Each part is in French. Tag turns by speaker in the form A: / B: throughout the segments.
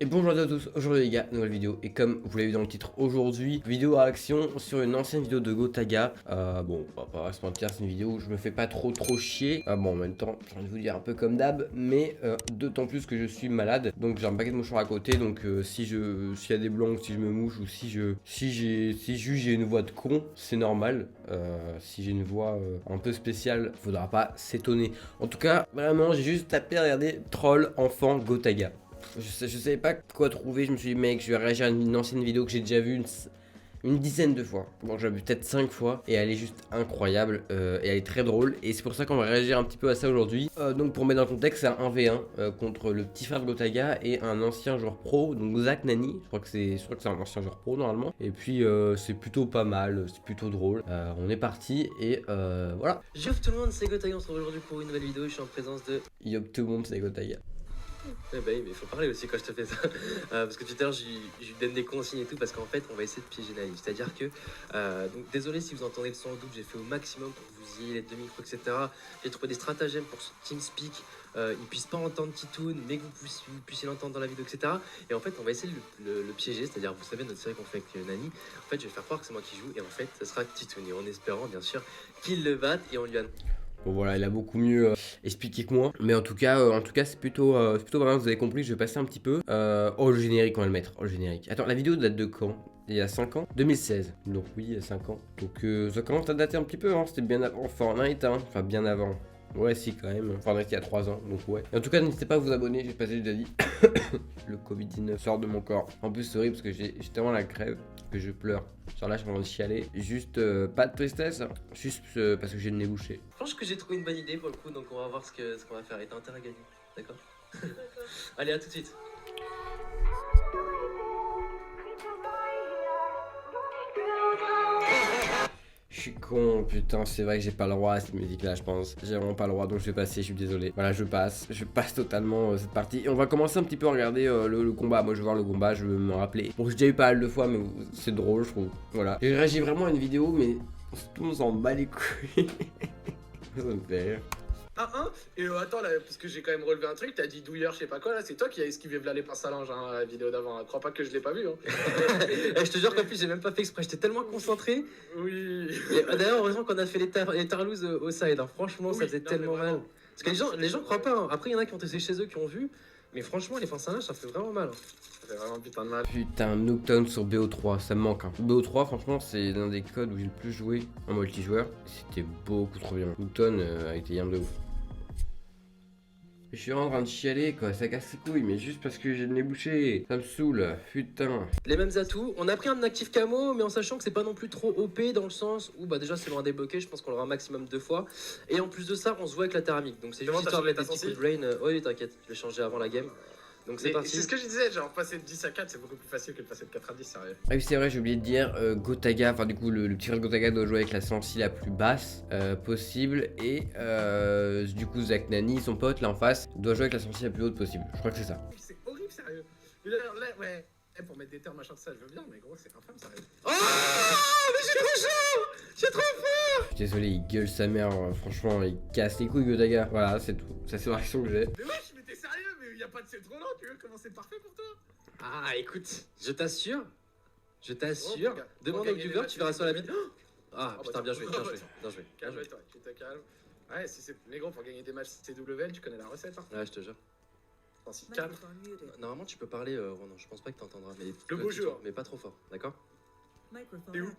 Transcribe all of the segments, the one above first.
A: Et bonjour à tous, aujourd'hui les gars, nouvelle vidéo, et comme vous l'avez vu dans le titre aujourd'hui, vidéo à action sur une ancienne vidéo de Gotaga. Bon, on va pas se mentir, c'est une vidéo où je me fais pas trop chier. Bon, en même temps, j'ai envie de vous dire un peu comme d'hab, mais d'autant plus que je suis malade, donc j'ai un paquet de mouchoirs à côté, donc s'il y a des blancs, si je me mouche, ou si j'ai une voix de con, c'est normal. Si j'ai une voix un peu spéciale, faudra pas s'étonner. En tout cas, vraiment, j'ai juste tapé, regardez, troll enfant Gotaga. Je savais pas quoi trouver, je me suis dit mec je vais réagir à une ancienne vidéo que j'ai déjà vue une dizaine de fois. Bon j'ai vu peut-être 5 fois et elle est juste incroyable et elle est très drôle et c'est pour ça qu'on va réagir un petit peu à ça aujourd'hui. Donc pour mettre dans le contexte c'est un 1v1 contre le petit frère de Gotaga et un ancien joueur pro, donc Zach Nani, je crois que c'est un ancien joueur pro normalement. Et puis c'est plutôt pas mal, c'est plutôt drôle. On est parti et voilà.
B: Yo tout le monde, c'est Gotaga, on se retrouve aujourd'hui pour une nouvelle vidéo, je suis en présence de...
A: Yop tout le monde c'est Gotaga.
B: Eh bah oui, mais il faut parler aussi quand je te fais ça. Parce que tout à l'heure, je lui donne des consignes et tout, parce qu'en fait, on va essayer de piéger Nani. C'est-à-dire que, donc désolé si vous entendez le son au double, j'ai fait au maximum pour que vous ayez les deux micros, etc. J'ai trouvé des stratagèmes pour ce TeamSpeak, il puisse pas entendre Titoon, mais que vous puissiez l'entendre dans la vidéo, etc. Et en fait, on va essayer de le piéger, c'est-à-dire, vous savez, notre série qu'on fait avec Nani, en fait, je vais faire croire que c'est moi qui joue, et en fait, ce sera Titoon, et en espérant, bien sûr, qu'il le batte, et on lui a...
A: Bon voilà, il a beaucoup mieux expliqué que moi. Mais en tout cas c'est plutôt vraiment, vous avez compris, je vais passer un petit peu. Oh le générique, on va le mettre. Oh le générique. Attends, la vidéo date de quand? Il y a 5 ans 2016. Donc oui, il y a 5 ans. Donc ça commence à dater un petit peu, hein. C'était bien avant Fortnite, hein. Enfin bien avant. Ouais si quand même. Fortnite il y a 3 ans, donc ouais. Et en tout cas, n'hésitez pas à vous abonner, j'ai passé déjà dit. Le Covid-19 sort de mon corps. En plus c'est horrible parce que j'ai tellement la crève que je pleure. Genre là je suis en train de chialer. Juste pas de tristesse, hein. Juste parce que j'ai le nez bouché.
B: Je pense que j'ai trouvé une bonne idée pour le coup, donc on va voir ce qu'on va faire. Et t'as intérêt à gagner, d'accord? Allez, à tout de suite.
A: Je suis con, putain, c'est vrai que j'ai pas le droit à cette musique là, je pense. J'ai vraiment pas le droit, donc je vais passer, je suis désolé. Voilà, je passe totalement cette partie. Et on va commencer un petit peu à regarder le combat. Moi, je veux voir le combat, je veux me rappeler. Bon, j'ai déjà eu pas mal de fois, mais c'est drôle, je trouve. Voilà. J'ai réagi vraiment à une vidéo, mais tout le monde s'en bat les couilles. Ça me fait rire.
C: 1-1 et attends là, parce que j'ai quand même relevé un truc, t'as dit douilleur, je sais pas quoi là, c'est toi qui as esquivé v'là les pinces à linge hein, la vidéo d'avant, hein. Crois pas que je l'ai pas vu hein.
B: Je te jure qu'en plus, j'ai même pas fait exprès, j'étais tellement concentré.
C: Oui.
B: D'ailleurs, heureusement qu'on a fait les tarlouses au side, hein. Franchement, ça
C: Oui,
B: faisait
C: non,
B: tellement
C: mais
B: mal. Parce que les gens croient pas, hein. Après, il y en a qui ont testé chez eux, qui ont vu. Mais franchement, les pinces à linge, ça fait vraiment mal, hein.
C: Ça fait vraiment putain de mal.
A: Putain, Nocturne sur BO3, ça me manque. Hein. BO3, franchement, c'est l'un des codes où j'ai le plus joué en multijoueur. C'était beaucoup trop bien. Nocturne a été yam de ouf. Je suis en train de chialer quoi, ça casse les couilles, mais juste parce que j'ai le nez bouché, ça me saoule, putain.
B: Les mêmes atouts. On a pris un actif camo, mais en sachant que c'est pas non plus trop OP dans le sens où bah déjà c'est loin débloqué, je pense qu'on l'aura un maximum 2 fois. Et en plus de ça, on se voit avec la theramique. Donc c'est juste
C: Comment
B: histoire de
C: t'as
B: mettre des
C: changé
B: petits
C: ta
B: coups de rain. Oui, t'inquiète, je vais changer avant la game. Donc c'est
C: Mais
B: parti.
C: c'est ce que je disais, genre passer de 10 à 4 c'est beaucoup plus facile que de passer de 4 à 10, sérieux.
A: Ah oui c'est vrai, j'ai oublié de dire, Gotaga, enfin du coup le petit frère de Gotaga doit jouer avec la sensi la plus basse possible. Et du coup Zach Nani, son pote là en face, doit jouer avec la sensi la plus haute possible. Je crois que c'est ça.
C: C'est horrible, sérieux. Mais là, ouais, pour mettre des termes machin de ça, je veux bien, mais gros, c'est infâme, sérieux.
B: Oh mais j'ai trop chaud. J'ai trop faim.
A: Je suis désolé, il gueule sa mère, franchement il casse les couilles Gotaga. Voilà, c'est tout, ça c'est la réaction que j'ai.
C: Mais wesh, mais t'es sérieux, mais y a pas de c'est trop lent, tu veux comment c'est parfait pour toi?
B: Ah écoute, je t'assure. Je
C: Oh,
B: t'assure.
C: pour
B: Demande au
C: gagner
B: viewer,
C: des
B: tu verras sur la vidéo. Ah
C: bah,
B: putain, bien joué, bien joué, bien joué.
C: Calme-toi, tu te calmes. Ouais, si c'est. Mais gros, pour gagner des matchs CWL, tu connais la recette, hein.
B: Ouais, je te jure.
C: Attends, si calme.
B: Normalement, tu peux parler, Ronan. Je pense pas que t'entendras. Mais
C: Le bonjour.
B: mais pas trop fort, d'accord?
C: T'es où?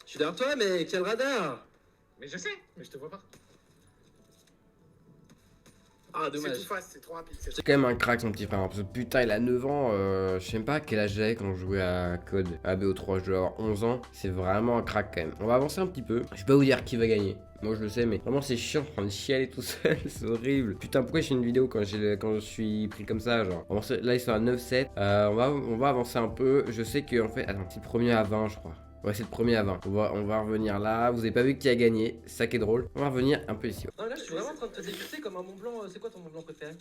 B: Je suis derrière toi, mais quel radar!
C: Mais je sais, mais je te vois pas.
B: Ah,
C: C'est
B: dommage.
C: tout fast, c'est trop rapide.
A: C'est quand même un crack son petit frère, parce que putain il a 9 ans, je sais même pas quel âge j'avais quand je jouais à Code, à BO3, je devais avoir 11 ans, c'est vraiment un crack quand même. On va avancer un petit peu, je vais pas vous dire qui va gagner, moi je le sais, mais vraiment c'est chiant, je suis en train de chialer tout seul, c'est horrible. Putain pourquoi je fais une vidéo quand je suis pris comme ça, genre. Là ils sont à 9-7, on va avancer un peu, je sais que en fait, attends, c'est le premier à 20 je crois. Ouais, c'est le premier à 20. On va revenir là. Vous avez pas vu qui a gagné. C'est ça qui est drôle. On va revenir un peu ici.
B: Non, là, je suis vraiment en train de te déguster comme un Mont Blanc. C'est quoi ton Mont Blanc préféré?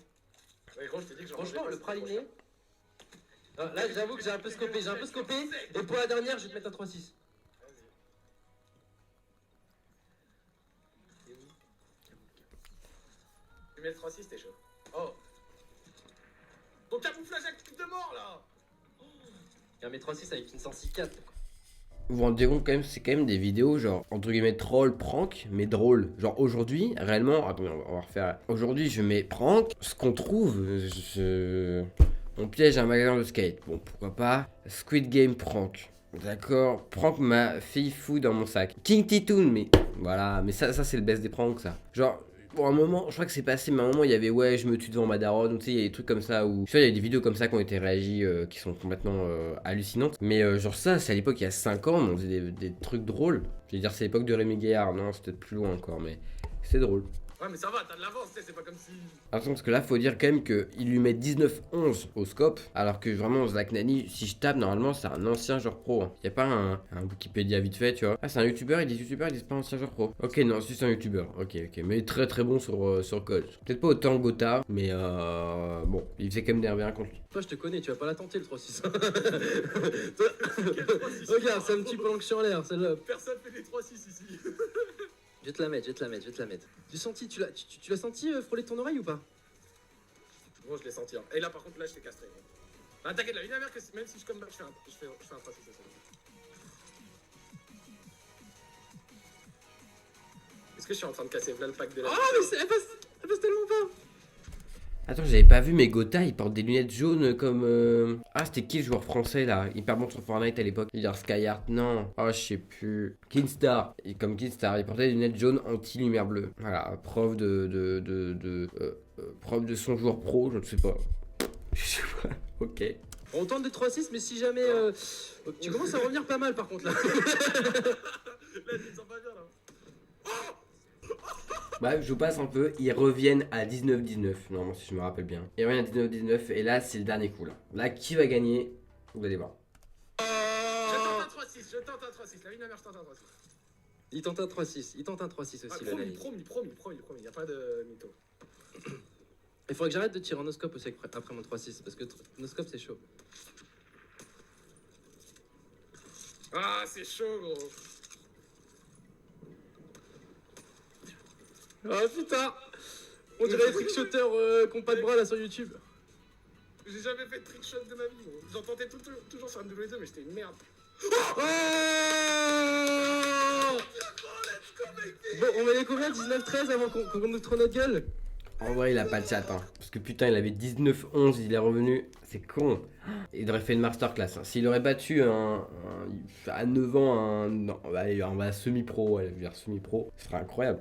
C: Ouais, gros, je te dis que j'en
B: Franchement,
C: mangeais
B: le
C: pas,
B: praliné. Ah, là, j'avoue que j'ai un peu scopé. Et pour la dernière, je vais te mettre un 3-6.
C: Tu mets le 3-6, t'es chaud. Oh, Ton camouflage actif de mort là.
B: Il y a un 3-6 avec une 106-4.
A: Vous vous rendez compte quand même, c'est quand même des vidéos genre entre guillemets troll, prank, mais drôle. Genre aujourd'hui, réellement, attendez, on va refaire. Aujourd'hui, je mets prank, ce qu'on trouve, on piège un magasin de skate. Bon, pourquoi pas. Squid Game prank. D'accord, prank ma fille fou dans mon sac. King Titoon, mais voilà, mais ça c'est le best des pranks, ça. Genre, pour un moment, je crois que c'est passé, mais à un moment il y avait ouais, je me tue devant ma daronne, ou tu sais, il y a des trucs comme ça où. Tu vois, il y a des vidéos comme ça qui ont été réagies, qui sont complètement hallucinantes. Mais genre, ça, c'est à l'époque, il y a 5 ans, on faisait des trucs drôles. Je veux dire, c'est l'époque de Rémi Gaillard, non, c'était peut-être plus loin encore, mais c'est drôle.
C: Ouais, mais ça va, t'as de l'avance, tu sais, c'est pas comme si.
A: Attention, parce que là, faut dire quand même qu'il lui met 19-11 au scope, alors que vraiment, Zach Nani, si je tape, normalement, c'est un ancien joueur pro. Hein. Y a pas un Wikipédia vite fait, tu vois. Ah, c'est un youtubeur, ils disent pas ancien joueur pro. Ok, non, c'est un youtubeur. Ok, mais très très bon sur COD. Peut-être pas autant Gotha, mais bon, il faisait quand même des R1 contre lui.
B: Toi, je te connais, tu vas pas la tenter le 3-6.
C: Quel 3-6?
B: Regarde, c'est un petit peu que en l'air, celle-là.
C: Personne fait des 3-6 ici.
B: Je vais te la mettre, je vais te la mettre. Tu l'as senti frôler ton oreille ou pas?
C: Bon, je l'ai senti. Hein. Et là, par contre, là, je t'ai castré. Ah, t'inquiète, là, une amère que même si je come back, je fais un 3-6. Est-ce que je suis en train de casser là le pack de la.
B: Oh, mais elle passe tellement pas.
A: Attends, j'avais pas vu, mais Gotha, il porte des lunettes jaunes comme. Ah, c'était qui le joueur français là? Hyper bon sur Fortnite à l'époque. Il y a Skyheart, non. Oh, je sais plus. Kinstar. Et comme Kinstar, il portait des lunettes jaunes anti-lumière bleue. Voilà, preuve preuve de son joueur pro, je ne sais pas. Je sais pas. Ok.
B: On tente des 3-6, mais si jamais. Tu commences à revenir pas mal par contre là.
C: Là, tu te sens pas bien là.
A: Bref, je vous passe un peu. Ils reviennent à 19-19. Non, si je me rappelle bien. Ils reviennent à 19-19. Et là, c'est le dernier coup là. Là, qui va gagner? Vous allez voir.
C: Je tente un 3-6. La une amère, je tente un 3-6.
B: Il tente un 3-6 aussi,
C: Ah,
B: le Nani.
C: promis. Y a pas de mytho.
B: Il faudrait que j'arrête de tirer en noscope aussi après mon 3-6, parce que noscope c'est chaud.
C: Ah, c'est chaud, gros.
B: Ah putain. On dirait les trickshotters qui ont pas de bras là sur YouTube.
C: J'ai jamais fait de trickshot de ma vie, gros. J'en tentais toujours sur MW2, mais j'étais une merde.
B: Oh bon, on met les combien? 19-13 avant qu'on nous trouve notre gueule?
A: En vrai, il a pas de chat, hein. Parce que putain, il avait 19-11, il est revenu. C'est con. Il aurait fait une masterclass. Hein. S'il aurait battu à 9 ans non, allez, on va semi-pro, ouais, semi-pro, ce serait incroyable.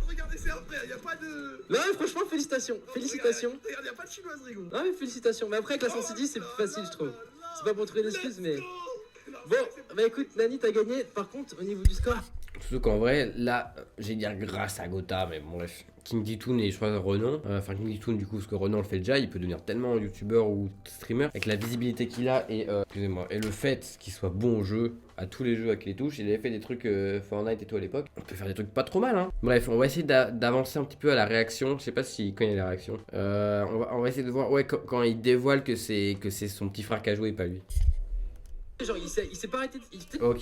C: Regardez, c'est un frère, y a pas de.
B: Non, mais franchement, félicitations. Félicitations.
C: Regarde, y a pas de chinoiserie, gros.
B: Non, mais félicitations. Mais après, avec la 110, c'est plus facile, je trouve. C'est pas pour trouver d'excuses, mais. Bon, bah écoute, Nani, t'as gagné. Par contre, au niveau du score.
A: Surtout qu'en vrai, là, j'ai dire grâce à Gotha, mais bon, bref. King Titoon et je crois Renan. Enfin, King Titoon, du coup, parce que Renan le fait déjà, il peut devenir tellement youtubeur ou streamer. Avec la visibilité qu'il a et, excusez-moi, et le fait qu'il soit bon au jeu, à tous les jeux avec les touches. Il avait fait des trucs Fortnite et tout à l'époque. On peut faire des trucs pas trop mal, hein. Bref, on va essayer d'avancer un petit peu à la réaction. Je sais pas si quand il y a la réaction. On va essayer de voir, ouais, quand il dévoile que c'est son petit frère qui a joué et pas lui.
B: Genre, il s'est pas arrêté.
A: Ok.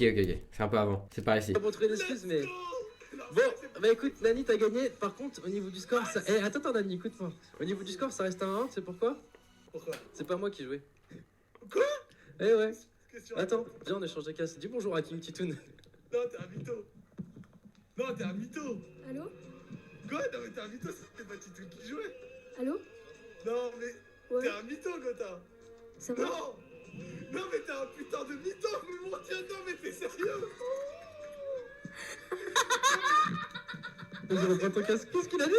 A: C'est un peu avant. C'est par ici.
B: Pas pour trouver d'excuses, mais. Bon, bah écoute, Nani, t'as gagné. Par contre, au niveau du score, ça. Eh, attends, Nani, écoute-moi. Au niveau du score, ça reste un 1, tu sais pourquoi?
C: Pourquoi?
B: C'est pas moi qui jouais.
C: Quoi?
B: Eh ouais.
C: Qu'est-ce que tu
B: Attends, viens, on échange de casse. Dis bonjour à King Titoon.
C: Non, t'es un mytho. Non, t'es un mytho.
D: Allô?
C: Quoi? Non, mais t'es un mytho, c'était pas Titoon qui jouait.
D: Allô?
C: Non, mais
D: Ouais,
C: t'es un mytho, Gotha.
D: ça va?
C: Non. Non, mais t'es un putain de mytho, mais mon dieu, non, mais t'es sérieux?
B: Je reprends ton casque. Qu'est-ce qu'il a dit?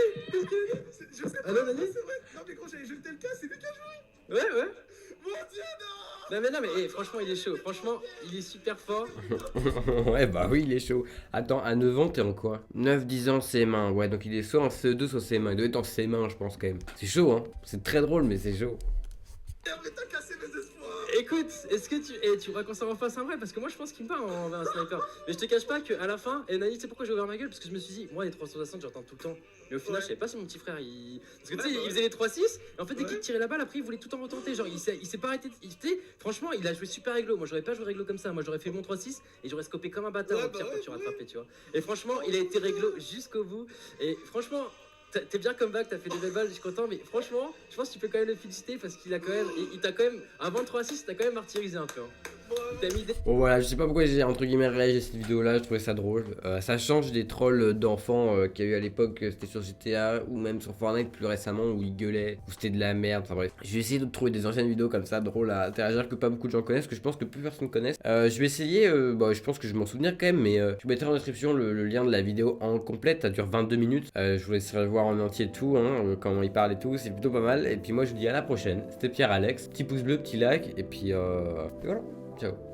C: Je sais pas.
B: Allô, Nani?
C: C'est vrai. Non, mais gros, j'avais jeté le casque, c'est lui qui a joué.
B: Ouais.
C: Mon dieu, non.
B: Non, mais, eh, franchement, il est chaud. Franchement, il est super fort.
A: Ouais, bah oui, il est chaud. Attends, à 9 ans, t'es en quoi? 9-10 ans, CM1. Ouais, donc il est soit en CE2, soit CM1. Il doit être en CM1, je pense, quand même. C'est chaud, hein. C'est très drôle, mais c'est chaud.
C: Mais t'as cassé mes espoirs.
B: Écoute, est-ce que tu voudrais qu'on s'en refasse un vrai? Parce que moi, je pense qu'il me bat envers un sniper. Mais je te cache pas qu'à la fin, et Nani, tu sais pourquoi j'ai ouvert ma gueule? Parce que je me suis dit, moi, les 360, j'entends tout le temps. Mais au final,
C: Ouais.
B: je savais pas si mon petit frère, il. Parce que tu sais,
C: Ouais, bah
B: il
C: ouais.
B: faisait les 3-6, et en fait, dès qu'il
C: Ouais.
B: tirait la balle, après, il voulait tout en retenter. Genre, il s'est pas arrêté. Tu sais, franchement, il a joué super réglo. Moi, j'aurais pas joué réglo comme ça. Moi, j'aurais fait mon 3-6 et j'aurais scopé comme un bâtard
C: Ouais,
B: au pire
C: bah
B: quand
C: ouais,
B: tu
C: ouais.
B: rattrapais, tu vois. Et franchement, il a été réglo jusqu'au bout. Et franchement. T'es bien comeback, t'as fait des belles balles, je suis content, mais franchement, je pense que tu peux quand même le féliciter parce qu'il a quand même, il t'a quand même, un 23 6, t'as quand même martyrisé un peu. Hein. Il t'a mis des...
A: Bon voilà, je sais pas pourquoi j'ai entre guillemets réagi à cette vidéo là, je trouvais ça drôle. Ça change des trolls d'enfants qu'il y a eu à l'époque, c'était sur GTA ou même sur Fortnite plus récemment où ils gueulaient, où c'était de la merde, enfin bref. Je vais essayer de trouver des anciennes vidéos comme ça, drôles à interagir que pas beaucoup de gens connaissent, que je pense que plus personne connaisse. Je vais essayer, je pense que je vais m'en souvenir quand même, mais je mettrai en description le lien de la vidéo en complète, ça dure 22 minutes. Je vous laisserai voir en entier tout, hein, comment il parle et tout, c'est plutôt pas mal. Et puis moi je vous dis à la prochaine, c'était Pierre Alex, petit pouce bleu, petit like, et puis voilà, ciao.